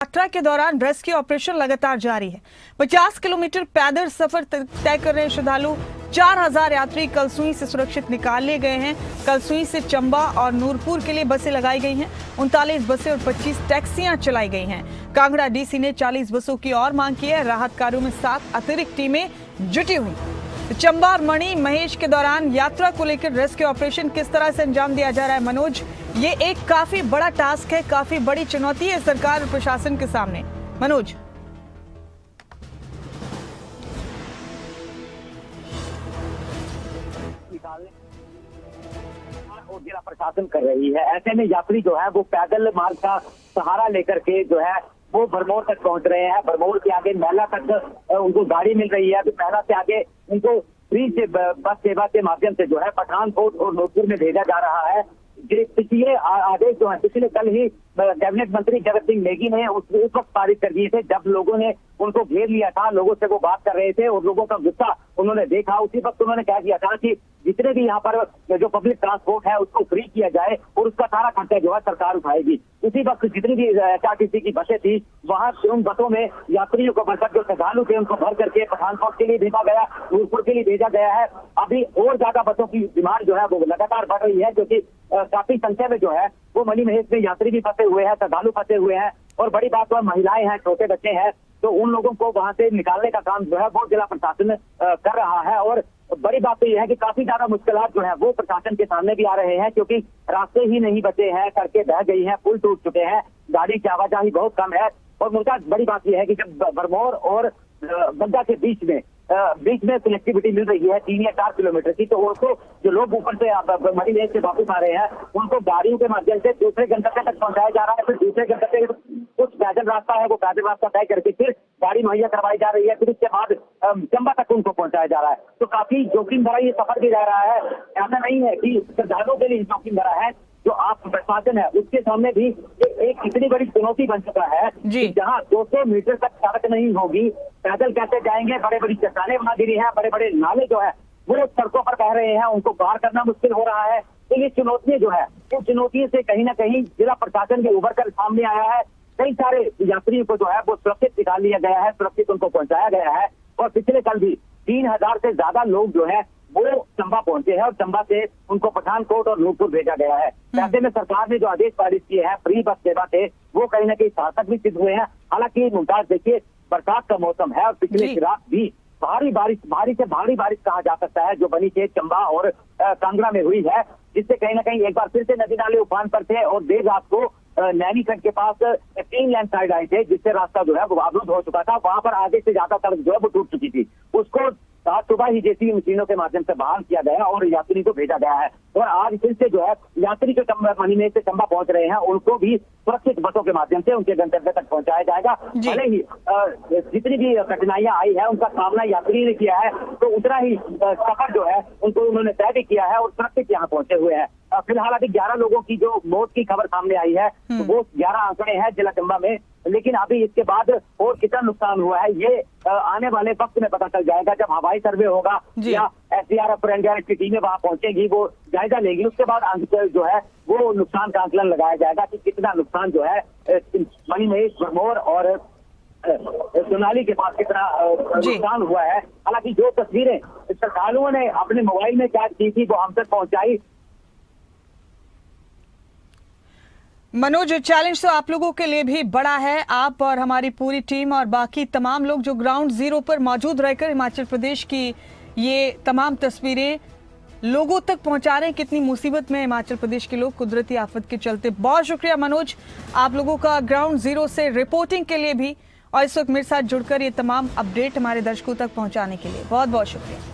यात्रा के दौरान रेस्क्यू ऑपरेशन लगातार जारी है। 50 किलोमीटर पैदल सफर तय कर रहे श्रद्धालु 4000 यात्री कलसुई से सुरक्षित निकाल लिए गए हैं। कलसुई से चंबा और नूरपुर के लिए बसें लगाई गई हैं। 39 बसें और 25 टैक्सियां चलाई गई हैं। कांगड़ा डीसी ने 40 बसों की और मांग की है। राहत कार्यों में 7 अतिरिक्त टीमें जुटी हुई। तो चंबा और मणि महेश के दौरान यात्रा को लेकर रेस्क्यू ऑपरेशन किस तरह से अंजाम दिया जा रहा है मनोज, ये एक काफी बड़ा टास्क है, काफी बड़ी चुनौती है सरकार और प्रशासन के सामने। मनोज, और जिला प्रशासन कर रही है। ऐसे में यात्री जो है वो पैदल मार्ग का सहारा लेकर के जो है वो भरमौर तक पहुंच रहे हैं। भरमौर के आगे मैला तक उनको गाड़ी मिल रही है। तो मैला से आगे उनको फ्री से बस सेवा के माध्यम से जो है पठानकोट और नूरपुर में भेजा जा रहा है। पिछले आदेश जो है पिछले कल ही कैबिनेट मंत्री जगत सिंह नेगी ने उस वक्त पारित कर दिए थे जब लोगों ने उनको घेर लिया था। लोगों से वो बात कर रहे थे और लोगों का गुस्सा उन्होंने देखा। उसी वक्त उन्होंने कह दिया था कि जितने भी यहाँ पर जो पब्लिक ट्रांसपोर्ट है उसको फ्री किया जाए और उसका सारा खर्चा जो है सरकार उठाएगी। उसी वक्त जितनी भी HRTC की बसें थी वहाँ उन बसों में यात्रियों को भरकर जो श्रद्धालु थे उनको भर करके पठानकोट के लिए भेजा गया, नूरपुर के लिए भेजा गया है। अभी और ज्यादा बसों की डिमांड जो है वो लगातार बढ़ रही है क्योंकि काफी संख्या में जो है वो मणि महेश में यात्री भी फंसे हुए हैं, श्रद्धालु फंसे हुए हैं। और बड़ी बात है महिलाएं हैं, छोटे बच्चे हैं, तो उन लोगों को वहां से निकालने का काम जो है वो जिला प्रशासन कर रहा है। और बड़ी बात तो यह है कि काफी ज्यादा मुश्किलात जो है वो प्रशासन के सामने भी आ रहे हैं क्योंकि रास्ते ही नहीं बचे हैं, सड़कें बह गई हैं, पुल टूट चुके हैं, गाड़ी की आवाजाही बहुत कम है। और मुझे बड़ी बात यह है कि जब भरमौर और बंदा के बीच में कनेक्टिविटी मिल रही है 3 या 4 किलोमीटर की, तो उनको जो लोग ऊपर से मणि महेश से वापस आ रहे हैं उनको गाड़ियों के माध्यम से दूसरे गंतव्य तक पहुंचाया जा रहा है। फिर दूसरे गंतव्य कुछ पैदल रास्ता है वो पैदल रास्ता तय करके फिर गाड़ी मुहैया करवाई जा रही है। फिर उसके बाद चंबा तक उनको पहुंचाया जा रहा है। तो काफी जोखिम भरा ये सफर भी रह रहा है। ऐसा नहीं है कि श्रद्धालुओं के लिए जोखिम भरा है, जो आप प्रशासन है उसके सामने भी एक इतनी बड़ी चुनौती बन चुका है जहां 200 मीटर तक सड़क नहीं होगी, पैदल कैसे जाएंगे। बड़े बड़ी चट्टाने बना दी है, बड़े बड़े नाले जो है वो सड़कों पर बह रहे हैं, उनको पार करना मुश्किल हो रहा है। तो ये चुनौतियां जो है उन चुनौतियों से कहीं ना कहीं जिला प्रशासन के उभर कर सामने आया है। कई सारे यात्रियों को जो है वो सुरक्षित निकाल लिया गया है, सुरक्षित उनको पहुंचाया गया है। और पिछले कल भी 3000 से ज्यादा लोग जो है वो चंबा पहुंचे हैं और चंबा से उनको पठानकोट और नूरपुर भेजा गया है। ऐसे में सरकार ने जो आदेश पारित किए हैं फ्री बस सेवा थे वो कहीं ना कहीं सार्थक भी सिद्ध हुए हैं। हालांकि मुमताज देखिए बरसात का मौसम है और पिछले रात भी भारी से भारी बारिश कहा जा सकता है जो बनी के चंबा और कांगड़ा में हुई है, जिससे कहीं ना कहीं एक बार फिर से नदी नाले उफान पर थे। और देर रात को नैनीखंड के पास 3 लेन साइड आए थे जिससे रास्ता जो है वो अवरुद्ध हो चुका था। वहां पर आगे से ज्यादा सड़क जो है वो टूट चुकी थी। उसको आज सुबह ही जेसीबी मशीनों के माध्यम से बहाल किया गया और यात्री को भेजा गया है। और आज फिर से जो है यात्री जो मणि महेश से चंबा पहुंच रहे हैं उनको भी सुरक्षित बसों के माध्यम से उनके गंतव्य तक पहुंचाया जाएगा। भले ही जितनी भी कठिनाइयां आई है उनका सामना यात्री ने किया है, तो उतना ही सफर जो है उनको उन्होंने तय भी किया है और सुरक्षित यहाँ पहुंचे हुए हैं। फिलहाल अभी 11 लोगों की जो मौत की खबर सामने आई है तो वो 11 आंकड़े हैं जिला चंबा में। लेकिन अभी इसके बाद और कितना नुकसान हुआ है ये आने वाले वक्त में पता चल जाएगा जब हवाई सर्वे होगा या SDRF और NDRF की टीमें वहां पहुंचेगी, वो जायजा लेगी। उसके बाद जो है वो नुकसान का आंकलन लगाया जाएगा कि कितना नुकसान जो है मणि महेश, भरमौर और सोनाली के पास कितना नुकसान हुआ है। हालांकि जो तस्वीरें श्रद्धालुओं ने अपने मोबाइल में कैद की थी वो हम तक पहुंचाई। मनोज, चैलेंज तो आप लोगों के लिए भी बड़ा है। आप और हमारी पूरी टीम और बाकी तमाम लोग जो ग्राउंड जीरो पर मौजूद रहकर हिमाचल प्रदेश की ये तमाम तस्वीरें लोगों तक पहुंचा रहे हैं। कितनी मुसीबत में हिमाचल प्रदेश के लोग कुदरती आफत के चलते। बहुत शुक्रिया मनोज आप लोगों का ग्राउंड जीरो से रिपोर्टिंग के लिए भी और इस वक्त मेरे साथ जुड़कर ये तमाम अपडेट हमारे दर्शकों तक पहुंचाने के लिए बहुत बहुत शुक्रिया।